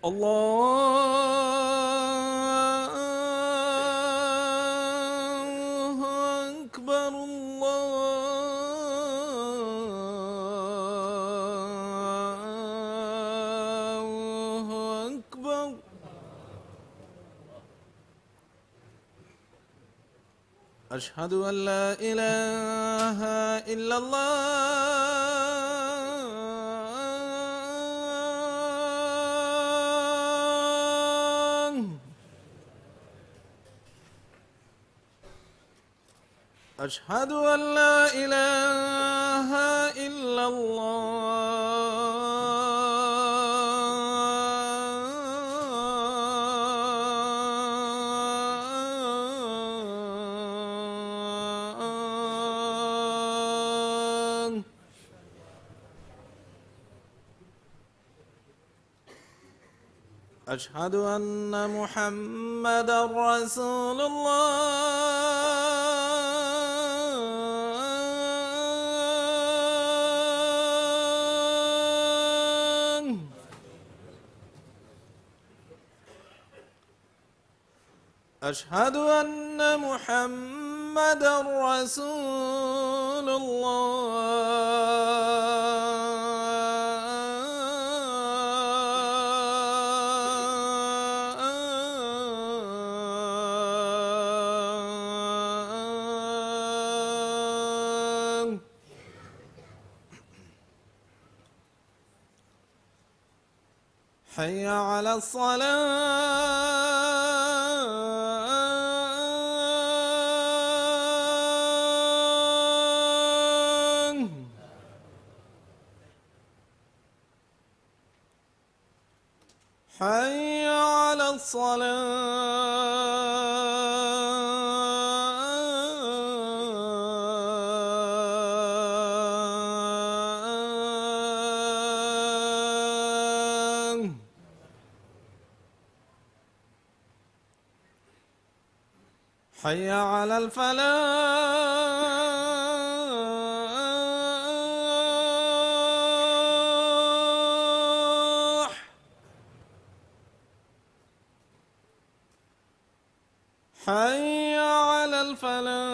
الله أكبر الله أكبر. أشهد أن لا إله إلا الله. أشهد أن لا إله إلا الله. أشهد أن محمدا رسول الله. أشهد أن محمدا رسول الله. حي على الصلاة. حي على الصلاة. حي على الفلاح. حي على الفلاح.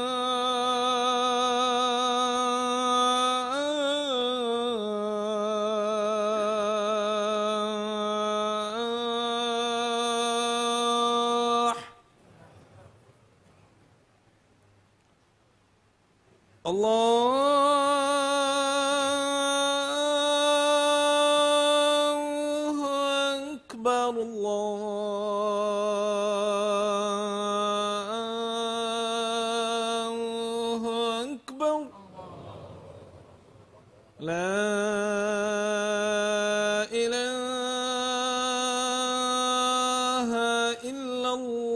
الله أكبر الله أكبر. لا إله إلا الله.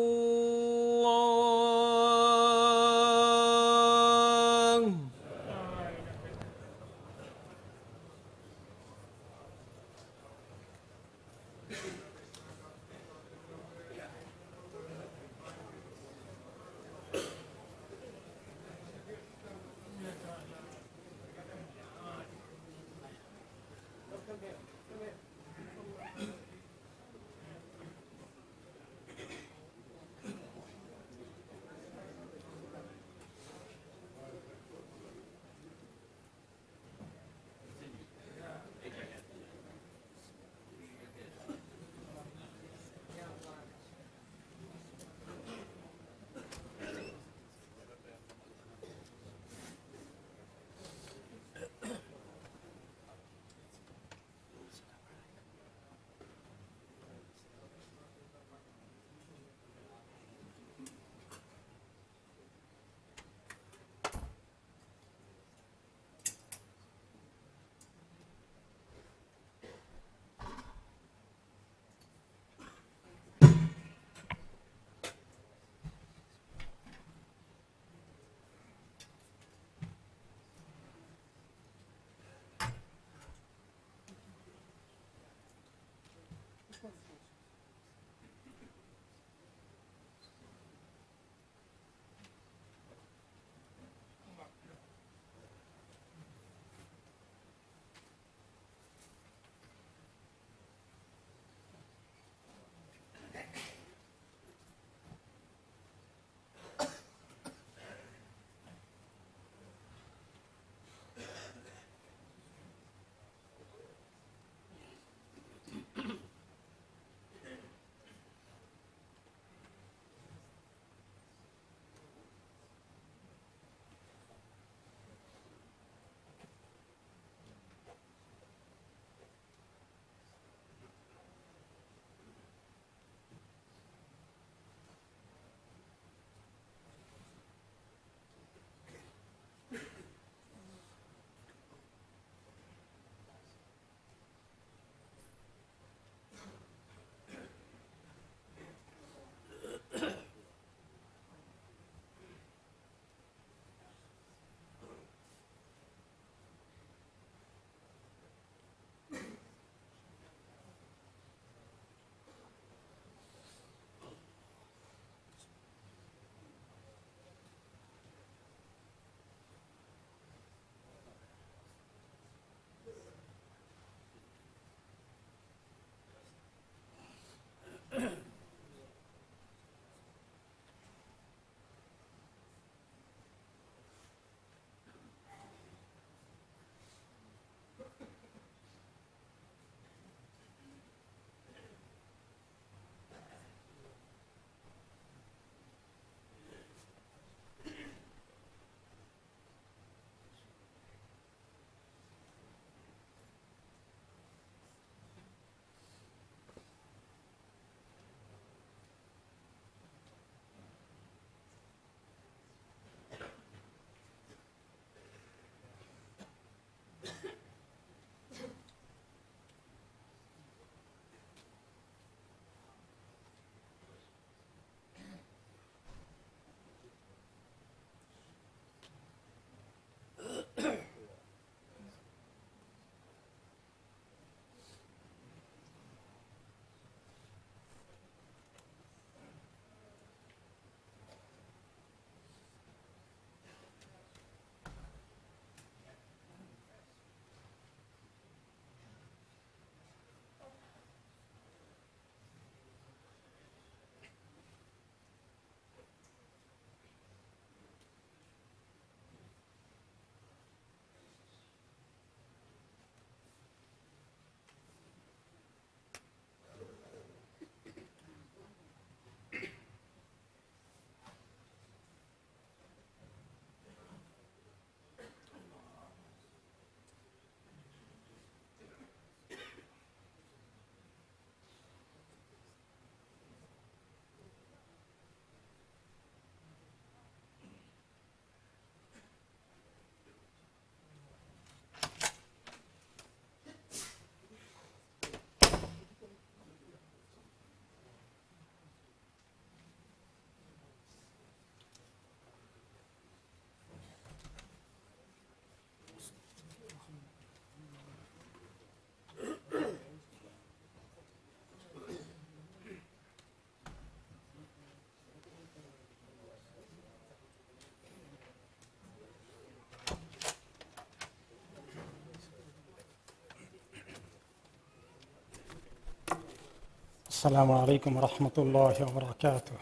السلام عليكم ورحمة الله وبركاته.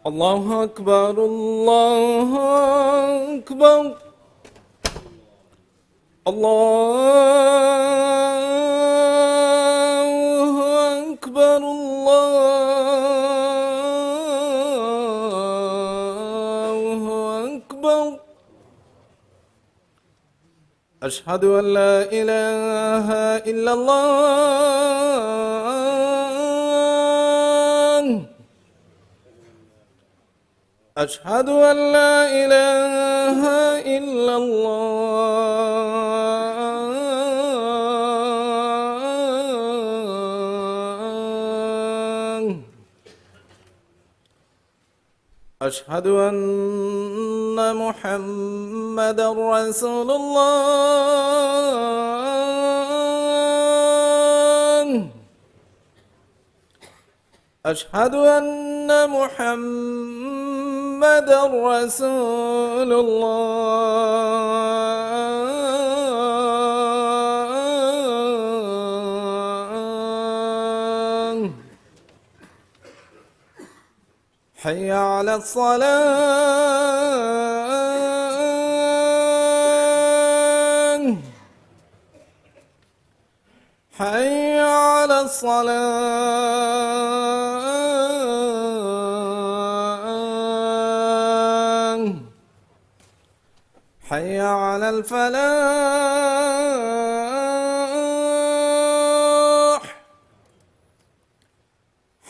الله أكبر الله أكبر الله أكبر الله أكبر. أشهد أن لا إله إلا الله. أشهد أن لا إله إلا الله. أشهد أن محمدا رسول الله. أشهد أن محمدا رسول الله. حي على الصلاة. حي على الصلاة. حي على الفلاح.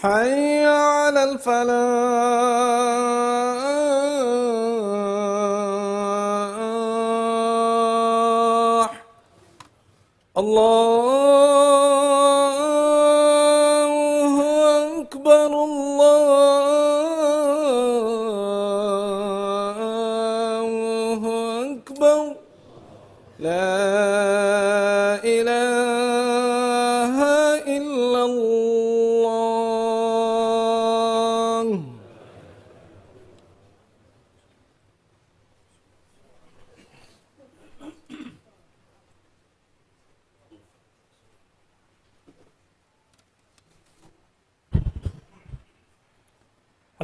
حي على الفلاح. الله أكبر الله أكبر. لا إله إلا الله.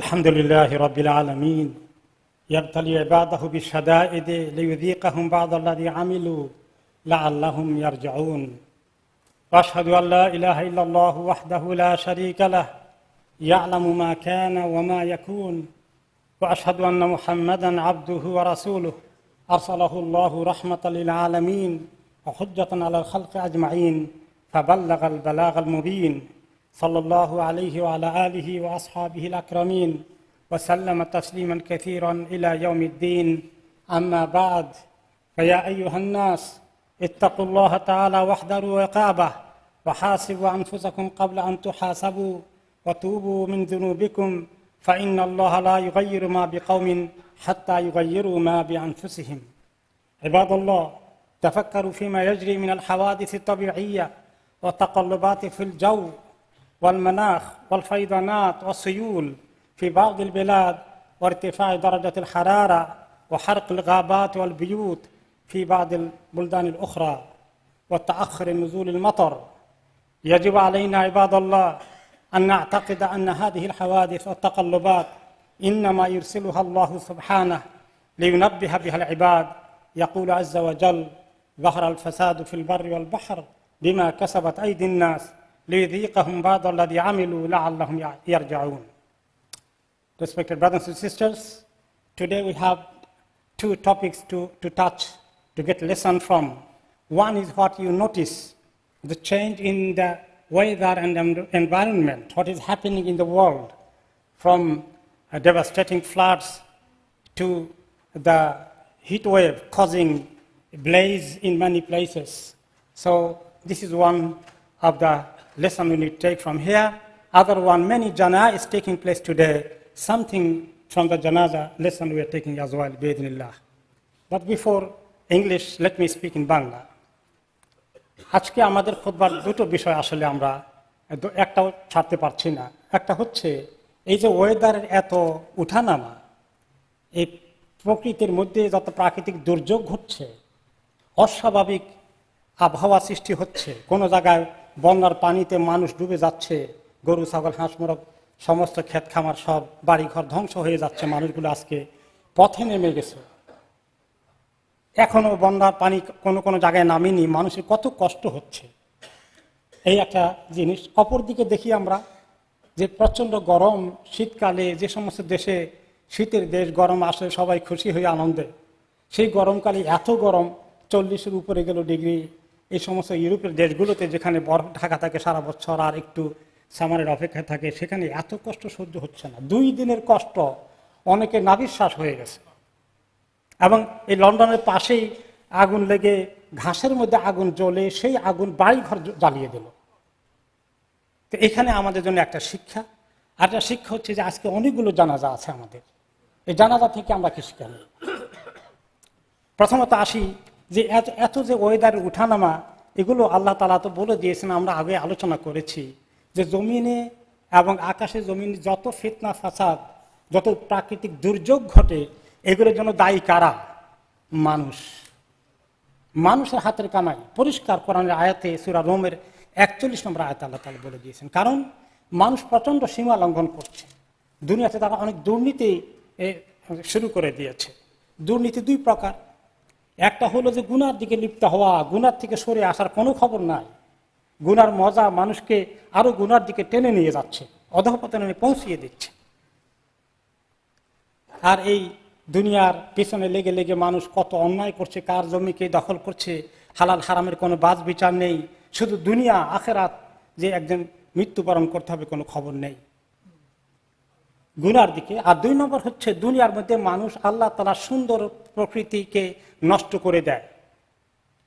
الحمد لله رب العالمين يبتلي عباده بالشدائد ليذيقهم بعض الذي عملوا لعلهم يرجعون. وأشهد أن لا إله إلا الله وحده لا شريك له يعلم ما كان وما يكون. وأشهد أن محمدًا عبده ورسوله أرسله الله رحمة للعالمين وحجة على الخلق أجمعين فبلغ البلاغ المبين صلى الله عليه وعلى آله وأصحابه الأكرمين وسلم تسليما كثيرا إلى يوم الدين. أما بعد، فيا أيها الناس اتقوا الله تعالى واحذروا عقابه وحاسبوا أنفسكم قبل أن تحاسبوا وتوبوا من ذنوبكم فإن الله لا يغير ما بقوم حتى يغيروا ما بأنفسهم. عباد الله، تفكروا فيما يجري من الحوادث الطبيعية والتقلبات في الجو والمناخ والفيضانات والسيول في بعض البلاد وارتفاع درجة الحرارة وحرق الغابات والبيوت في بعض البلدان الأخرى وتأخر نزول المطر. يجب علينا عباد الله أن نعتقد أن هذه الحوادث والتقلبات إنما يرسلها الله سبحانه لينبه بها العباد. يقول عز وجل: ظهر الفساد في البر والبحر بما كسبت أيدي الناس ليذيقهم بعض الذي عملوا لعلهم يرجعون. Respected brothers and sisters, today we have two topics to touch, to get lesson from. One is what you notice, the change in the weather and environment, what is happening in the world, from devastating floods to the heat wave causing blaze in many places. So this is one of the lesson we need to take from here. Other one, many janazah is taking place today. Something from the janazah lesson we are taking as well, bi'idhnillah. But before English, let me speak in Bangla. আজকে আমাদের খুতবার দুটো বিষয় আসলে আমরা একটাও ছাড়তে পারছি না। একটা হচ্ছে এই যে ওয়েদারের এত উঠানামা, এই প্রকৃতির মধ্যে যত প্রাকৃতিক দুর্যোগ ঘটছে, অস্বাভাবিক আবহাওয়া সৃষ্টি হচ্ছে, কোনো জায়গায় বন্যার পানিতে মানুষ ডুবে যাচ্ছে, গরু ছাগল হাঁস মোরগ সমস্ত ক্ষেত খামার সব বাড়িঘর ধ্বংস হয়ে যাচ্ছে, মানুষগুলো আজকে পথে নেমে গেছে। এখনো বন্যার পানি কোনো কোনো জায়গায় নামেনি, মানুষের কত কষ্ট হচ্ছে, এই একটা জিনিস। অপরদিকে দেখি আমরা যে প্রচণ্ড গরম, শীতকালে যে সমস্ত দেশে শীতের দেশ, গরম আসলে সবাই খুশি হয়ে আনন্দে, সেই গরমকালে এত গরম 40-এর উপরে গেল ডিগ্রি। এই সমস্ত ইউরোপের দেশগুলোতে যেখানে বরফ ঢাকা থাকে সারা বছর আর একটু সামারের অপেক্ষা থাকে, সেখানে এত কষ্ট সহ্য হচ্ছে না। 2 দিনের কষ্ট অনেকে নাভিশ্বাস হয়ে গেছে। এবং এই লন্ডনের পাশেই আগুন লেগে ঘাসের মধ্যে আগুন জ্বলে সেই আগুন বাড়িঘর জ্বালিয়ে দিল। তো এখানে আমাদের জন্য একটা শিক্ষা। আর একটা শিক্ষা হচ্ছে যে আজকে অনেকগুলো জানাজা আছে আমাদের, এই জানাজা থেকে আমরা কি শিক্ষা নেই? প্রথমত আসি যে এত যে ওয়েদারের উঠানামা, এগুলো আল্লাহ তাআলা তো বলে দিয়েছেন, আমরা আগে আলোচনা করেছি যে জমিনে এবং আকাশে জমিনে যত ফিতনা ফাসাদ, যত প্রাকৃতিক দুর্যোগ ঘটে, এগুলোর জন্য দায়ী কারা? মানুষ, মানুষের হাতের কামাই। পরিষ্কার কোরআনের আয়াতে সূরা রোমের 41 নম্বর আয়াতে আল্লাহ তাআলা বলে দিয়েছেন। কারণ মানুষ প্রচণ্ড সীমা লঙ্ঘন করছে, দুনিয়াতে তারা অনেক দুর্নীতি শুরু করে দিয়েছে। দুর্নীতি 2 প্রকার। একটা হলো যে গুনার দিকে লিপ্ত হওয়া, গুনার থেকে সরে আসার কোনো খবর নাই, গুনার মজা মানুষকে আরো গুনার দিকে টেনে নিয়ে যাচ্ছে, অধঃপতনে পৌঁছিয়ে দিচ্ছে। আর এই দুনিয়ার পিছনে লেগে লেগে মানুষ কত অন্যায় করছে, কার জমিকে দখল করছে, হালাল হারামের কোনো বাজ বিচার নেই, শুধু দুনিয়া, আখেরাত যে একদিন মৃত্যুবরণ করতে হবে কোনো খবর নেই, গুনার দিকে। আর 2 নম্বর হচ্ছে দুনিয়ার মধ্যে মানুষ আল্লাহ তাআলার সুন্দর প্রকৃতিকে নষ্ট করে দেয়,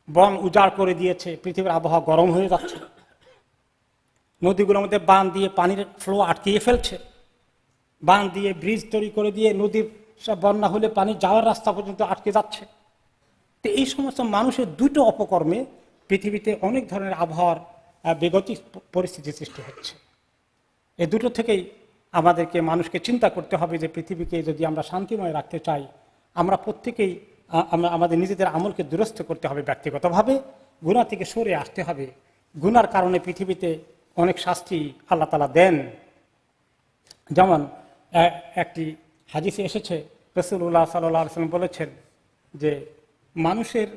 বন উজাড় করে দিয়েছে, পৃথিবীর আবহাওয়া গরম হয়ে যাচ্ছে, নদীগুলোর মধ্যে বাঁধ দিয়ে পানির ফ্লো আটকিয়ে ফেলছে, বাঁধ দিয়ে ব্রিজ তৈরি করে দিয়ে নদীর সব বন্যা হলে পানি যাওয়ার রাস্তা পর্যন্ত আটকে যাচ্ছে। তো এই সমস্ত মানুষের 2টো অপকর্মে পৃথিবীতে অনেক ধরনের আবহাওয়ার বেগতিক পরিস্থিতি সৃষ্টি হচ্ছে। এই 2টো থেকেই আমাদেরকে, মানুষকে চিন্তা করতে হবে যে পৃথিবীকে যদি আমরা শান্তিময় রাখতে চাই, আমরা প্রত্যেকেই আমাদের নিজেদের আমলকে দুরস্ত করতে হবে, ব্যক্তিগতভাবে গুনাহ থেকে সরে আসতে হবে। গুনার কারণে পৃথিবীতে অনেক শাস্তি আল্লাহ তাআলা দেন। যেমন একটি হাদিসে এসেছে, রাসূলুল্লাহ সাল্লাল্লাহু আলাইহি ওয়াসাল্লাম বলেছেন যে মানুষের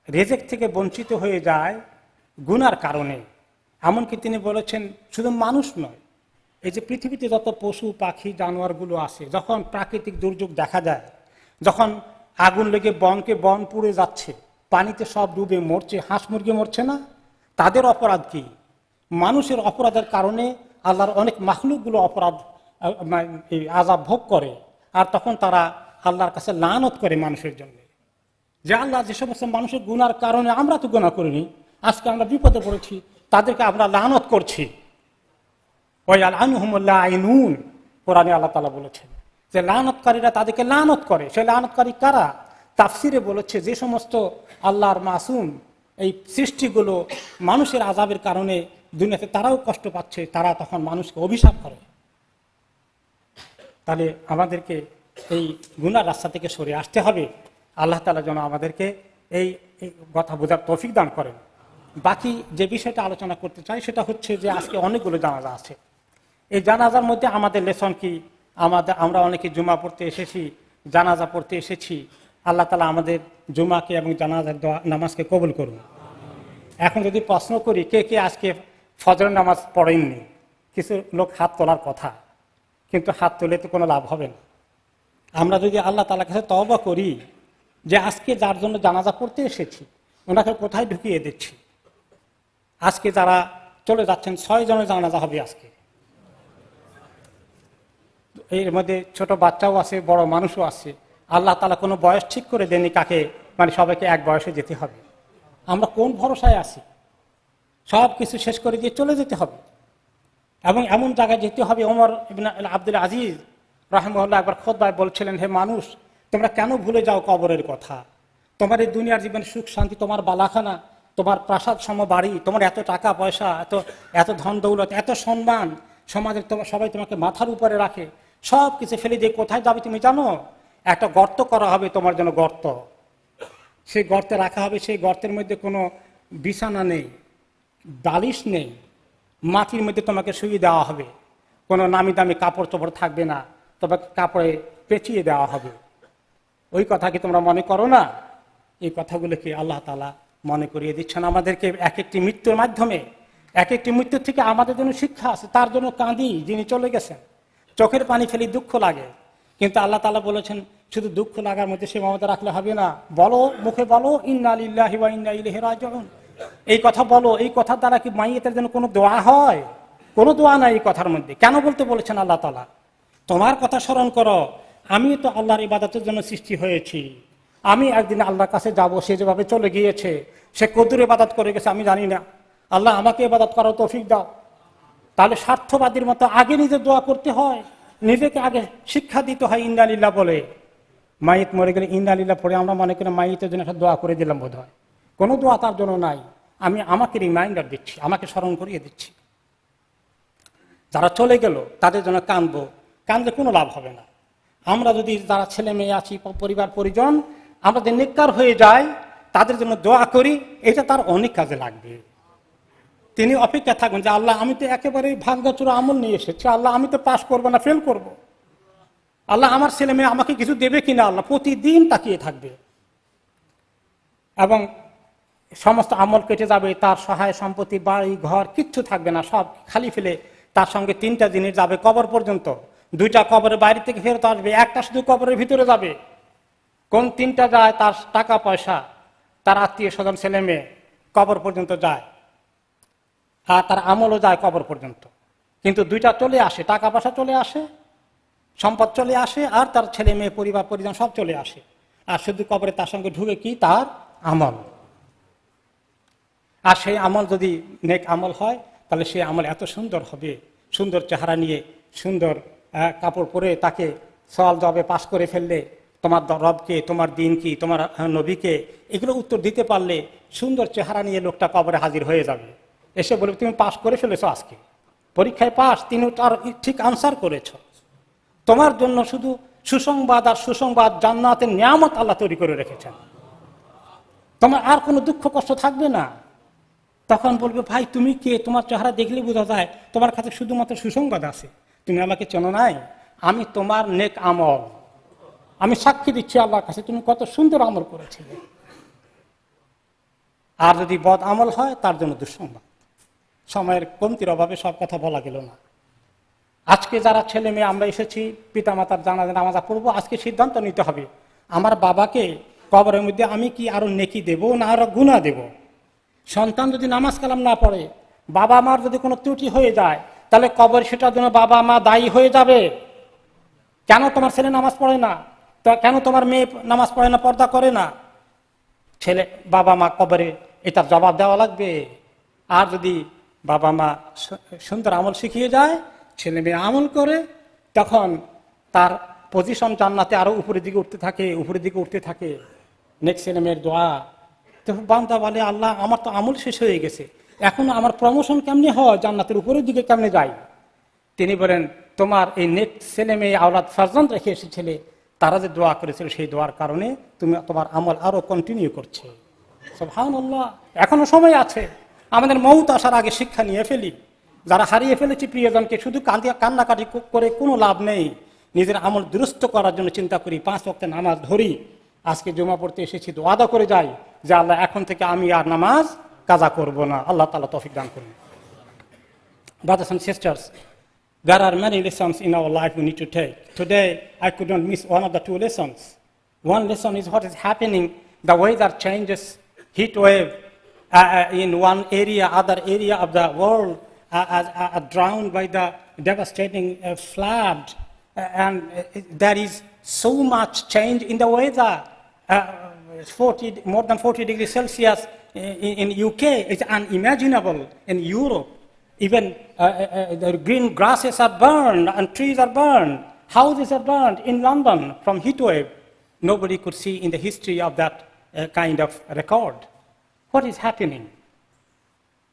রিজিক থেকে বঞ্চিত হয়ে যায় গুনার কারণে। এমনকি তিনি বলেছেন শুধু মানুষ নয়, এই যে পৃথিবীতে যত পশু পাখি জানোয়ারগুলো আছে, যখন প্রাকৃতিক দুর্যোগ দেখা যায়, যখন আগুন লেগে বন পুড়ে যাচ্ছে, পানিতে সব ডুবে মরছে, হাঁস মুরগি মরছে না, তাদের অপরাধ কি? মানুষের অপরাধের কারণে আল্লাহর অনেক মাখলুকগুলো অপরাধ আযাব ভোগ করে, আর তখন তারা আল্লাহর কাছে লানত করে মানুষের জন্য, যে আল্লাহ যে সমস্ত মানুষের গুনার কারণে আমরা তো গুনাহ করিনি, আজকে আমরা বিপদে পড়েছি, তাদেরকে আমরা লানত করছি। কোরআনে আল্লাহ তাআলা বলেছেন যে লানতকারীরা তাদেরকে লানত করে। সেই লানতকারী কারা? তাফসিরে বলেছে যে সমস্ত আল্লাহর মাসুম এই সৃষ্টিগুলো মানুষের আযাবের কারণে দুনিয়াতে তারাও কষ্ট পাচ্ছে, তারা তখন মানুষকে অভিশাপ করে। তাহলে আমাদেরকে এই গুনার রাস্তা থেকে সরে আসতে হবে। আল্লাহ তাআলা যেন আমাদেরকে এই কথা বোঝার তৌফিক দান করেন। বাকি যে বিষয়টা আলোচনা করতে চাই সেটা হচ্ছে যে আজকে অনেকগুলো জানাজা আছে। এই জানাজার মধ্যে আমাদের লেসন কি? আমরা অনেকে জুমা পড়তে এসেছি, জানাজা পড়তে এসেছি। আল্লাহ তাআলা আমাদের জুমাকে এবং জানাজার নামাজকে কবুল করুন। এখন যদি প্রশ্ন করি কে কে আজকে ফজরের নামাজ পড়েননি, কিছু লোক হাত তোলার কথা, কিন্তু হাত তুলে তো কোনো লাভ হবে না। আমরা যদি আল্লাহ তাআলার কাছে তওবা করি যে আজকে যার জন্য জানাজা পড়তে এসেছি ওনাকে কোথায় ঢুকিয়ে দিচ্ছি। আজকে যারা চলে যাচ্ছেন 6 জনের জানাজা হবে আজকে। এর মধ্যে ছোট বাচ্চাও আছে, বড় মানুষও আছে। আল্লাহ তাআলা কোনো বয়স ঠিক করে দেননি কাকে, মানে সবাইকে এক বয়সে যেতে হবে। আমরা কোন ভরসায় আছি? সব কিছু শেষ করে দিয়ে চলে যেতে হবে, এবং এমন জায়গায় যেতে হবে। ওমর ইবনে আব্দুল আজিজ রাহিমাহুল্লাহ একবার খুতবায় বলছিলেন, হে মানুষ, তোমরা কেন ভুলে যাও কবরের কথা? তোমার এই দুনিয়ার জীবন সুখ শান্তি, তোমার বালাখানা, তোমার প্রাসাদ সম বাড়ি, তোমার এত টাকা পয়সা, এত ধন দৌলত, এত সম্মান, সমাজের সবাই তোমাকে মাথার উপরে রাখে, সব কিছু ফেলে দিয়ে কোথায় যাবে তুমি জানো? একটা গর্ত করা হবে তোমার জন্য, গর্ত। সেই গর্তে রাখা হবে, সেই গর্তের মধ্যে কোনো বিছানা নেই, বালিশ নেই, মাটির মধ্যে তোমাকে শুয়ে দেওয়া হবে, কোনো নামি দামি কাপড় চোপড় থাকবে না, তোমাকে কাপড়ে পেঁচিয়ে দেওয়া হবে। ওই কথা কি তোমরা মনে করো না? এই কথাগুলোকে আল্লাহ তাআলা মনে করিয়ে দিচ্ছেন আমাদেরকে। এক একটি মৃত্যুর মাধ্যমে, এক একটি মৃত্যুর থেকে আমাদের জন্য শিক্ষা আছে। তার জন্য কাঁদি যিনি চলে গেছেন, চোখের পানি ফেলি, দুঃখ লাগে। কিন্তু আল্লাহ তাআলা বলেছেন শুধু দুঃখ লাগার মধ্যে সীমাবদ্ধ রাখলে হবে না, বলো, মুখে বলো ইন্না লিল্লাহি ওয়া ইন্না ইলাইহি রাজিউন। এই কথা বলো। এই কথার দ্বারা কি মাইয়েতের জন্য কোনো দোয়া হয়? কোনো দোয়া নাই এই কথার মধ্যে। কেন বলতে বলেছেন আল্লাহ তাআলা? তোমার কথা স্মরণ করো, আমি তো আল্লাহর ইবাদতের জন্য সৃষ্টি হয়েছি। আমি একদিন আল্লাহর কাছে যাব, সে যেভাবে চলে গিয়েছে, সে কদ্দুর ইবাদত করে গেছে আমি জানি না। আল্লাহ আমাকে ইবাদত করার তৌফিক দাও। তাহলে স্বার্থবাদীর মতো আগে নিজে দোয়া করতে হয়, নিজেকে আগে শিক্ষা দিতে হয় ইন্না লিল্লাহ বলে। মাইত মরে গেলে ইন্না লিল্লাহ পড়ে আমরা মনে করি মাইতের জন্য একটা দোয়া করে দিলাম বোধ হয়। কোনো দোয়া তার জন্য নাই। আমি আমাকে রিমাইন্ডার দিচ্ছি, আমাকে স্মরণ করিয়ে দিচ্ছি। যারা চলে গেল তাদের জন্য কাঁদবো, কাঁদলে কোনো লাভ হবে না। আমরা যদি যারা ছেলে মেয়ে আছি, পরিবার পরিজন, আমরা যে নেককার হয়ে যাই, তাদের জন্য দোয়া করি, এটা তার অনেক কাজে লাগবে। তিনি অপেক্ষা থাকবেন যে আল্লাহ আমি তো একেবারে ভাগ্যচূড়া আমল নিয়ে এসেছি, আল্লাহ আমি তো পাস করবো না, ফেল করব। আল্লাহ আমার ছেলে মেয়ে আমাকে কিছু দেবে কিনা, আল্লাহ প্রতিদিন তাকিয়ে থাকবে। এবং সমস্ত আমল কেটে যাবে, তার সহায় সম্পত্তি, বাড়ি ঘর কিচ্ছু থাকবে না, সব খালি ফেলে তার সঙ্গে 3টা জিনিস যাবে কবর পর্যন্ত। 2টা কবরের বাইরে থেকে ফেরত আসবে, একটা শুধু কবরের ভিতরে যাবে। কোন 3টা যায়? তার টাকা পয়সা, তার আত্মীয় স্বজন, ছেলে মেয়ে, কবর পর্যন্ত যায়। আর তার আমলও যায় কবর পর্যন্ত। কিন্তু 2টা চলে আসে, টাকা পয়সা চলে আসে, সম্পদ চলে আসে, আর তার ছেলে মেয়ে, পরিবার পরিজন সব চলে আসে। আর শুধু কবরে তার সঙ্গে ঢুকে কি? তার আমল। আর সেই আমল যদি নেক আমল হয়, তাহলে সেই আমল এত সুন্দর হবে, সুন্দর চেহারা নিয়ে, সুন্দর কাপড় পরে তাকে সওয়াল জবাবে পাশ করে ফেললে, তোমার রবকে, তোমার দিন কি, তোমার নবীকে, এগুলো উত্তর দিতে পারলে সুন্দর চেহারা নিয়ে লোকটা কবরে হাজির হয়ে যাবে। এসে বলবে তুমি পাশ করে ফেলেছো, আজকে পরীক্ষায় পাস, তিনি তার ঠিক আনসার করেছ। তোমার জন্য শুধু সুসংবাদ আর সুসংবাদ, জান্নাতের নিয়ামত আল্লাহ তৈরি করে রেখেছেন। তোমার আর কোনো দুঃখ কষ্ট থাকবে না। তখন বলবে ভাই তুমি কে? তোমার চেহারা দেখলে বোঝা যায় তোমার কাছে শুধুমাত্র সুসংবাদ আছে, তুমি আমাকে চেনো নাই। আমি তোমার নেক আমল, আমি সাক্ষী দিচ্ছি আল্লাহর কাছে তুমি কত সুন্দর আমল করেছিলে। আর যদি বদ আমল হয়, তার জন্য দুঃসংবাদ। সময়ের কমতির অভাবে সব কথা বলা গেল না। আজকে যারা ছেলে মেয়ে আমরা এসেছি, পিতামাতার জানাজা নামাজা পড়বো, আজকে সিদ্ধান্ত নিতে হবে আমার বাবাকে কবরের মধ্যে আমি কি আরো নেকি দেব না আরো গুনাহ দেব। সন্তান যদি নামাজ কালাম না পড়ে, বাবা মার যদি কোনো ত্রুটি হয়ে যায়, তাহলে কবর সেটার জন্য বাবা মা দায়ী হয়ে যাবে। কেন তোমার ছেলে নামাজ পড়ে না, কেন তোমার মেয়ে নামাজ পড়ে না, পর্দা করে না, ছেলে বাবা মা কবরে এটার জবাব দেওয়া লাগবে। আর যদি বাবা মা সুন্দর আমল শিখিয়ে যায়, ছেলে মেয়ে আমল করে, তখন তার পজিশন জান্নাতে আরো উপরের দিকে উঠতে থাকে, উপরের দিকে উঠতে থাকে। নেক্সট ছেলে মেয়ের দোয়া, তো বান্দা বলে আল্লাহ আমার তো আমল শেষ হয়ে গেছে, এখন আমার প্রমোশন কেমনে হয়, জান্নাতের উপরের দিকে কেমনে যাই? তিনি বলেন তোমার এই নেক্সট ছেলে মেয়ে আওলাদ ফারজান্দ রেখে এসেছিলে, তারা যে দোয়া করেছিল সেই দোয়ার কারণে তুমি তোমার আমল আরো কন্টিনিউ করছে। সুবহানাল্লাহ, এখনো সময় আছে। আমাদের মউত আসার আগে শিক্ষা নিয়ে ফেলি। যারা হারিয়ে ফেলেছি প্রিয়জনকে, শুধু কান্নাকাটি করে কোনো লাভ নেই। নিজের আমল দুরুস্ত করার জন্য চিন্তা করি, 5 ওয়াক্ত নামাজ ধরি। আজকে জুমা পড়তে এসেছি, ওয়াদা করে যাই যে আল্লাহ এখন থেকে আমি আর নামাজ কাজা করব না। আল্লাহ তাআলা তৌফিক দান করুন। Brothers and sisters, there are many lessons in our life we need to take. Today, I could not miss one of the 2 lessons. One lesson is what is happening, the weather changes, heat wave in one area, other area of the world are drowned by the devastating flood. And there is so much change in the weather. More than 40 degrees Celsius in UK is unimaginable. In Europe, even the green grasses are burned and trees are burned. Houses are burned in London from heat wave. Nobody could see in the history of that kind of record. What is happening?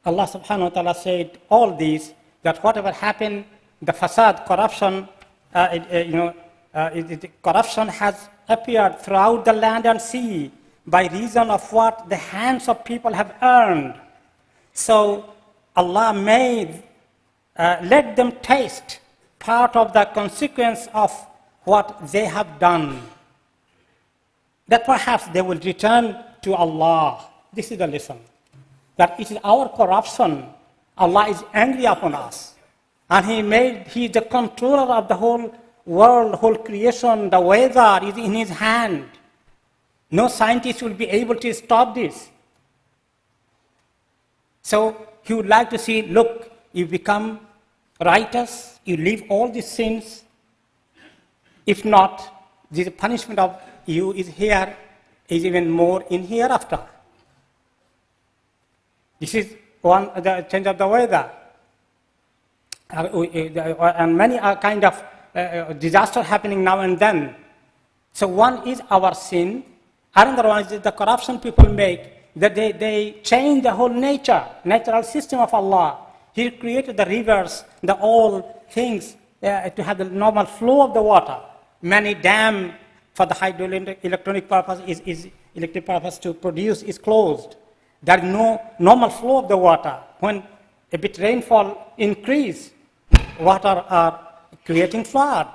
Allah subhanahu wa ta'ala said all these, that whatever happened, the fasad, corruption, corruption has appeared throughout the land and sea by reason of what the hands of people have earned. So Allah may let them taste part of the consequence of what they have done, that perhaps they will return to Allah. This is the lesson. That it is our corruption. Allah is angry upon us. And He is the controller of the whole world, whole creation. The weather is in His hand. No scientist will be able to stop this. So He would like to see, look, you become righteous, you leave all these sins. If not, the punishment of you is here, is even more in hereafter. This is one, the change of the weather. And many are kind of disaster happening now and then. So one is our sin. Another one is the corruption people make, that they change the whole natural system of Allah. He created the rivers, all things to have the normal flow of the water. Many dam for the hydroelectronic purpose electric purpose to produce is closed. There is no normal flow of the water. When a bit rainfall increase, water are creating flood.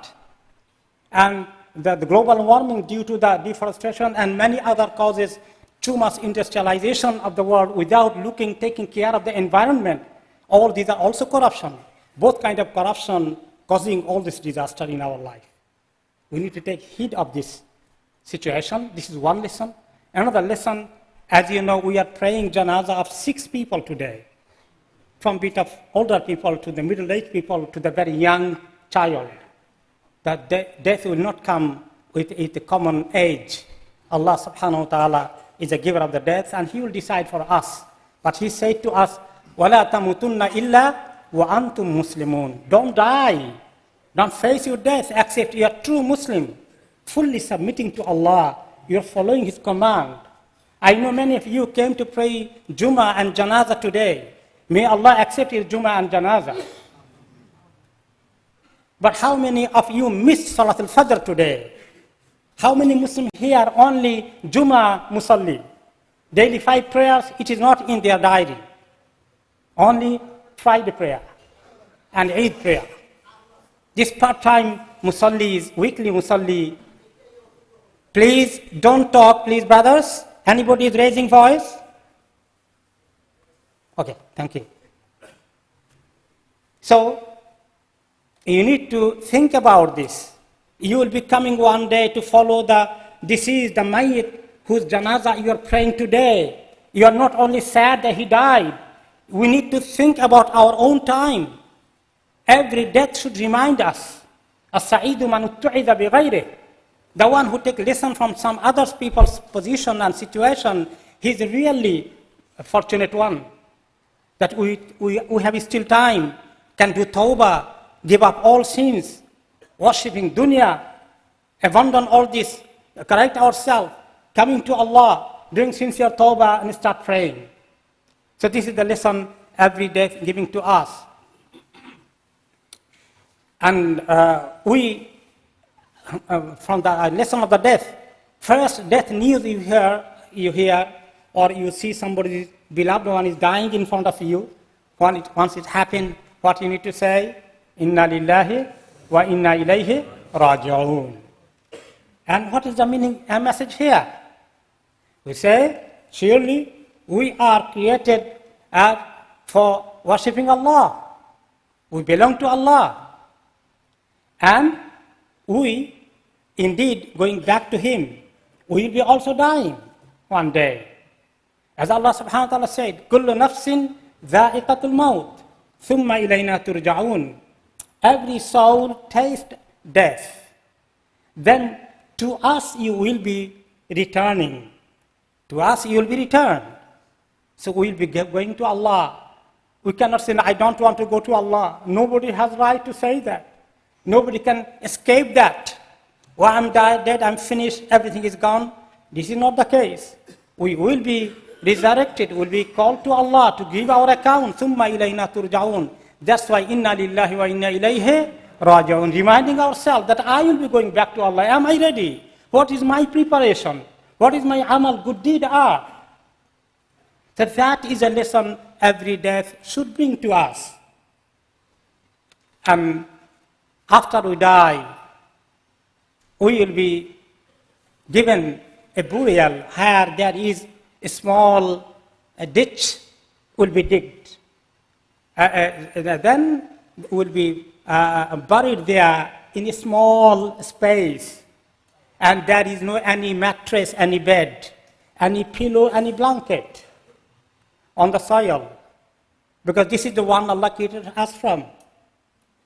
And the global warming due to the deforestation and many other causes, too much industrialization of the world without taking care of the environment. All these are also corruption. Both kind of corruption causing all this disaster in our life. We need to take heed of this situation. This is one lesson. Another lesson, as you know, we are praying janazah of 6 people today. From bit of older people to the middle-aged people to the very young child. That death will not come with a common age. Allah subhanahu wa ta'ala is a giver of the death and He will decide for us. But He said to us, وَلَا تَمُتُنَّ إِلَّا وَأَنْتُمْ مُسْلِمُونَ. Don't die. Don't face your death except you are true Muslim, fully submitting to Allah. You are following His command. I know many of you came to pray Jumu'ah and Janazah today. May Allah accept your Jumu'ah and Janazah. But how many of you missed Salat al-Fajr today? How many Muslims here only Jumu'ah Musalli? Daily 5 prayers, it is not in their diary. Only Friday prayer and Eid prayer. This part-time Musallis, weekly Musalli. Please don't talk, please brothers. Anybody is raising voice? Okay, thank you. So, you need to think about this. You will be coming one day to follow the deceased, the mayyit, whose janazah you are praying today. You are not only sad that he died. We need to think about our own time. Every death should remind us. السعيد من اتعظ بغيره. The one who takes lesson from some other people's position and situation, he's really a fortunate one. That we have still time, can do tawbah, give up all sins, worshipping dunya, abandon all this, correct ourselves, coming to Allah, doing sincere tawbah and start praying. So this is the lesson every day giving to us. And from the lesson of the death, first death news you hear, or you see somebody's beloved one is dying in front of you. Once it happens, what you need to say? Inna lillahi wa inna ilayhi raji'un. And what is the meaning and message here? We say, surely we are created for worshipping Allah. We belong to Allah. And we, indeed, going back to Him, we will be also dying one day. As Allah subhanahu wa ta'ala said, كُلُّ نَفْسٍ ذَائِقَةُ الْمَوْتِ ثُمَّ إِلَيْنَا تُرْجَعُونَ. Every soul tastes death. Then to us you will be returning. To us you will be returned. So we will be going to Allah. We cannot say, I don't want to go to Allah. Nobody has right to say that. Nobody can escape that. Well, I'm dead, I'm finished, everything is gone. This is not the case. We will be resurrected, we will be called to Allah to give our account. ثُمَّ إِلَيْنَا تُرْجَعُونَ. That's why inna lillahi wa inna ilayhi raji'un. Reminding ourselves that I will be going back to Allah. Am I ready? What is my preparation? What is my amal, good deed are? So that is a lesson every death should bring to us. And after we die, we will be given a burial where there is a small ditch will be digged. Then will be buried there in a small space. And there is no any mattress, any bed, any pillow, any blanket on the soil. Because this is the one Allah created us from.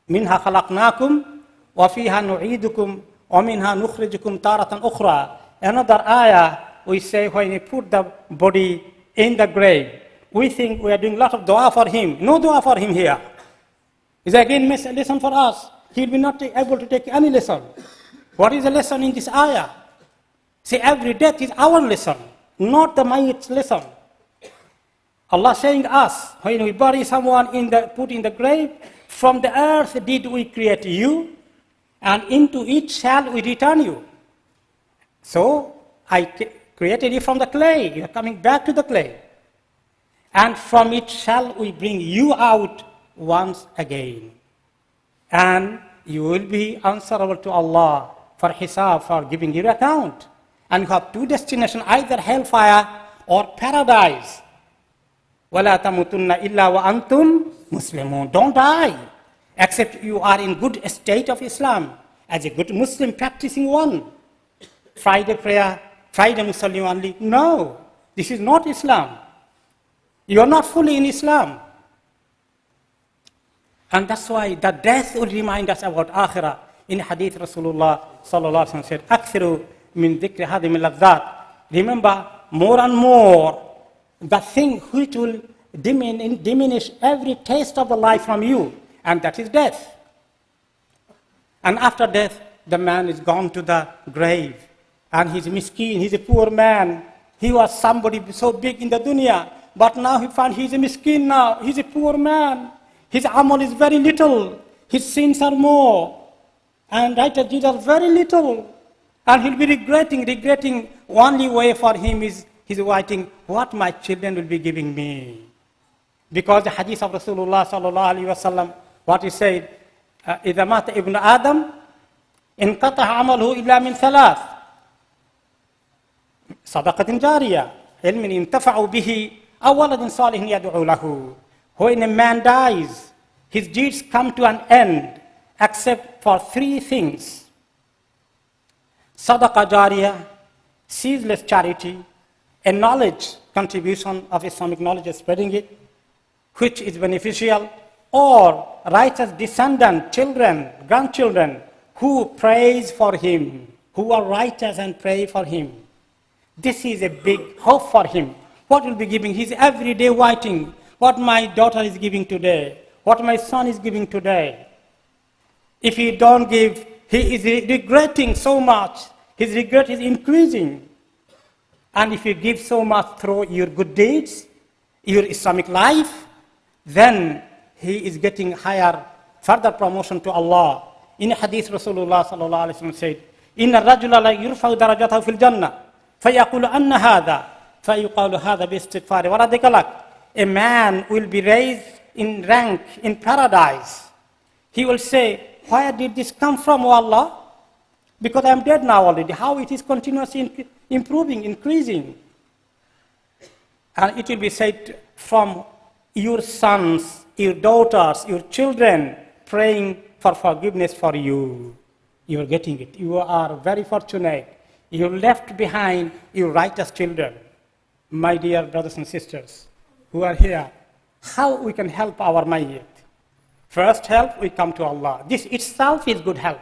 Minha khalaqnakum wa fiha nu'idukum wa minha nukhrijukum taratan ukhra. Another ayah, we say when we put the body in the grave, we think we are doing a lot of dua for him. No dua for him here. It's again a lesson for us. He will be not able to take any lesson. What is the lesson in this ayah? See, every death is our lesson, not the mayyit's lesson. Allah saying us, when we bury someone put in the grave, from the earth did we create you, and into it shall we return you. So, I created you from the clay, you are coming back to the clay. And from it shall we bring you out once again. And you will be answerable to Allah for hisab, for giving your account. And you have two destinations, either hellfire or paradise. وَلَا تَمُوتُنَّ إِلَّا وَأَنْتُمْ مُسْلِمُونَ. Don't die, except you are in good state of Islam, as a good Muslim practicing one. Friday prayer, Friday Muslim only. No, this is not Islam. You are not fully in Islam. And that's why the death will remind us about akhirah. In hadith, Rasulullah sallallahu alaihi wasallam said, "Akthiru min dhikri hadim al-ladhat." Remember more and more the thing which will diminish every taste of the life from you, and that is death. And after death, the man is gone to the grave, and he's miskin, he's a poor man. He was somebody so big in the dunya, but now he finds he's a miskin now, he's a poor man. His amal is very little, his sins are more, and righteous deeds are very little. And he'll be regretting. Only way for him is he's writing what my children will be giving me. Because the hadith of Rasulullah sallallahu alaihi wasallam, what he said, إذا مات ابن آدم انقطع عمله إلا من ثلاث صدقة جارية علم ينتفع به أو ولد صالح يدعو له. When a man dies, his deeds come to an end except for three things: Sadaqah Jariyah, ceaseless charity, a knowledge, contribution of Islamic knowledge, spreading it, which is beneficial, or righteous descendant, children, grandchildren, who praise for him, who are righteous and pray for him. This is a big hope for him. What will be giving? He's every day writing what my daughter is giving today, what my son is giving today. If he don't give, he is regretting so much. His regret is increasing. And if you give so much through your good deeds, your Islamic life, then he is getting higher, further promotion to Allah. In a hadith, Rasulullah sallallahu alaihi wasallam said, إن الرجل لا يرفع درجته في الجنة فيقول أن هذا فيقال هذا باستغفار ولدك لك. A man will be raised in rank in paradise. He will say, where did this come from, O Allah? Because I am dead now already. How it is continuously improving, increasing. And it will be said from your sons, your daughters, your children, praying for forgiveness for you. You are getting it. You are very fortunate. You left behind your righteous children. My dear brothers and sisters who are here, how we can help our mayyit? First help, we come to Allah. This itself is good help.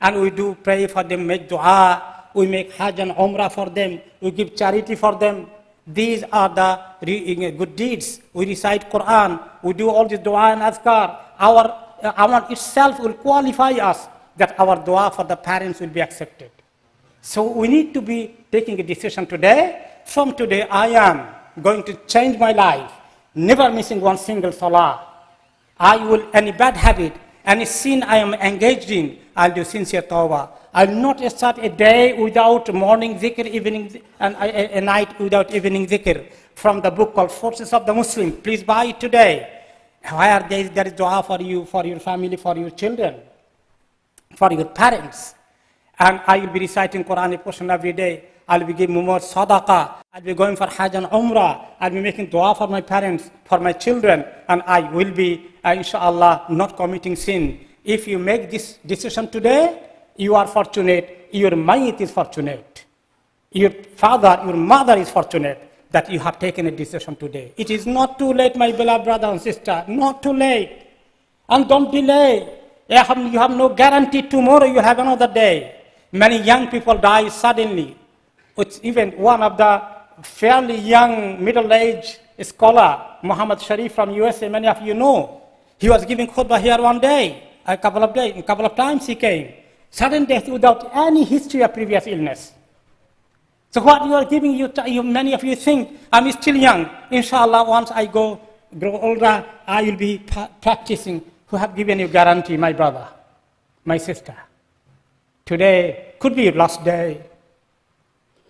And we do pray for them, make dua, we make hajj and umrah for them, we give charity for them. These are the good deeds. We recite Qur'an, we do all this dua and azkar. Our amal itself will qualify us that our dua for the parents will be accepted. So we need to be taking a decision today. From today, I am going to change my life, never missing one single salah. I will, any bad habit, any sin I am engaged in, I'll do sincere tawbah. I'll not start a day without morning zikr, evening, and a night without evening zikr. from the book called Forces of the Muslim. Please buy it today. Where there is dua for you, for your family, for your children, for your parents. And I will be reciting Quranic portion every day. I'll be giving more sadaqah. I'll be going for Hajj and Umrah. I'll be making dua for my parents, for my children. And I will be, inshallah, not committing sin. If you make this decision today, you are fortunate. Your mayit is fortunate. Your father, your mother is fortunate that you have taken a decision today. It is not too late, my beloved brother and sister. Not too late. And don't delay. You have no guarantee tomorrow you have another day. Many young people die suddenly. It's even one of the fairly young middle-aged scholar, Muhammad Sharif from USA, many of you know. He was giving khutbah here one day, a couple of times he came. Sudden death without any history of previous illness. So what you are giving, many of you think, I'm still young. Inshallah, once I grow older, I will be practicing. Who have given you guarantee, my brother, my sister? Today could be your last day.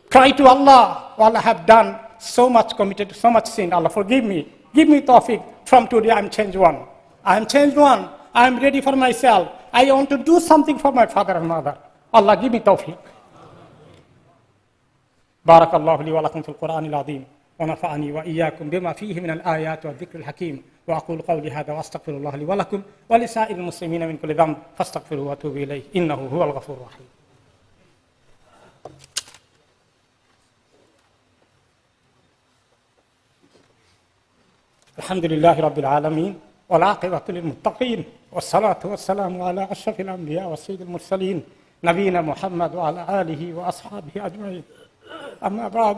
Cry to Allah. Allah have done so much, committed so much sin. Allah forgive me. Give me tawfiq. From today I'm changed one. I'm changed one. I'm ready for myself. I want to do something for my father and mother. Allah give me tawfiq. بارك الله لي ولكم في القرآن العظيم ونفعني وإياكم بما فيه من الآيات والذكر الحكيم وأقول قولي هذا وأستغفر الله لي ولكم ولسائر المسلمين من كل ذنب فاستغفروه واتوبوا إليه إنه هو الغفور الرحيم. الحمد لله رب العالمين والعاقبة للمتقين والصلاة والسلام على أشرف الأنبياء والسيد المرسلين نبينا محمد وعلى آله وأصحابه أجمعين. أما بعد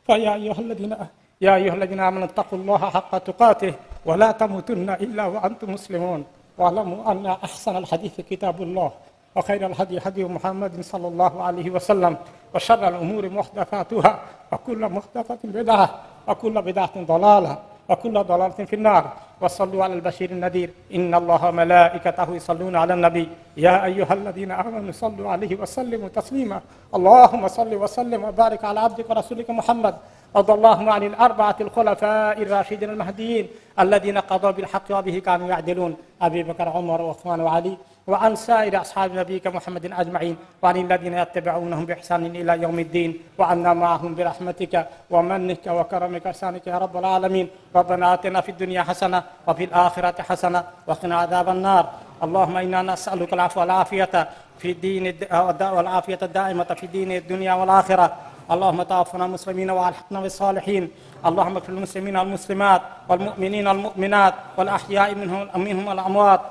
فيا أيها الذين آمنوا اتقوا الله حق تقاته ولا تموتن إلا وأنتم مسلمون واعلموا أن أحسن الحديث كتاب الله وخير الهدي هدي محمد صلى الله عليه وسلم وشر الأمور محدثاتها وكل محدثة بدعة وكل بدعة ضلالة وكل ضلالة في النار. وصلوا على البشير النذير إن الله وملائكته يصلون على النبي يا أيها الذين آمنوا صلوا عليه وسلموا تسليما. اللهم صل وسلم وبارك على عبدك ورسولك محمد رضي الله عن الأربعة الخلفاء الراشدين المهديين الذين قضوا بالحق وبه كانوا يعدلون أبي بكر عمر وعثمان وعلي وعن سائر أصحاب نبيك محمد أجمعين وعن الذين يتبعونهم بإحسان إلى يوم الدين وعنا معهم برحمتك ومنك وكرمك وإحسانك يا رب العالمين. ربنا آتنا في الدنيا حسنة وفي الآخرة حسنة وقنا عذاب النار. اللهم إنا نسألك العفو والعافية في الدين والعافية الدائمة في الدين الدنيا والآخرة. اللهم توفنا مسلمين والحقنا بالصالحين. اللهم اغفر للمسلمين والمسلمات والمؤمنين والمؤمنات والأحياء منهم الأموات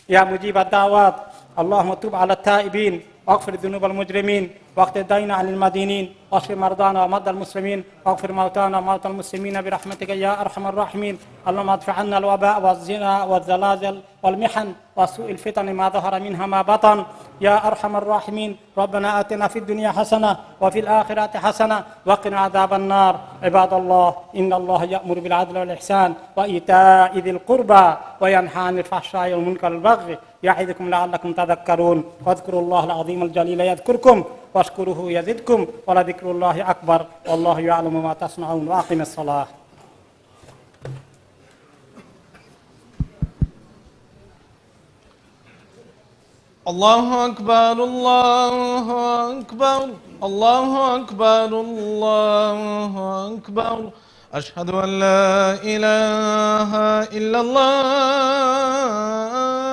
يا مجيب الدعوات. اللهم تب على التائبين واغفر ذنوب المجرمين واقض الدين عن المدينين واشف مرضانا ومرضى المسلمين واغفر موتانا وموتى المسلمين برحمتك يا ارحم الراحمين. اللهم ادفع عنا الوباء والزنا والزلازل والمحن وسوء الفتن ما ظهر منها ما بطن يا ارحم الراحمين. ربنا آتنا في الدنيا حسنة وفي الآخرة حسنة وقنا عذاب النار. عباد الله إن الله يأمر بالعدل والإحسان وإيتاء ذي القربى وينهى عن الفحشاء والمنكر والبغي يعظكم لعلكم تذكرون. واذكروا الله العظيم الجليل يذكركم واشكروه يزدكم ولذكر الله أكبر والله يعلم ما تصنعون. وأقم الصلاة. الله أكبر الله أكبر الله أكبر الله أكبر أشهد أن لا إله إلا الله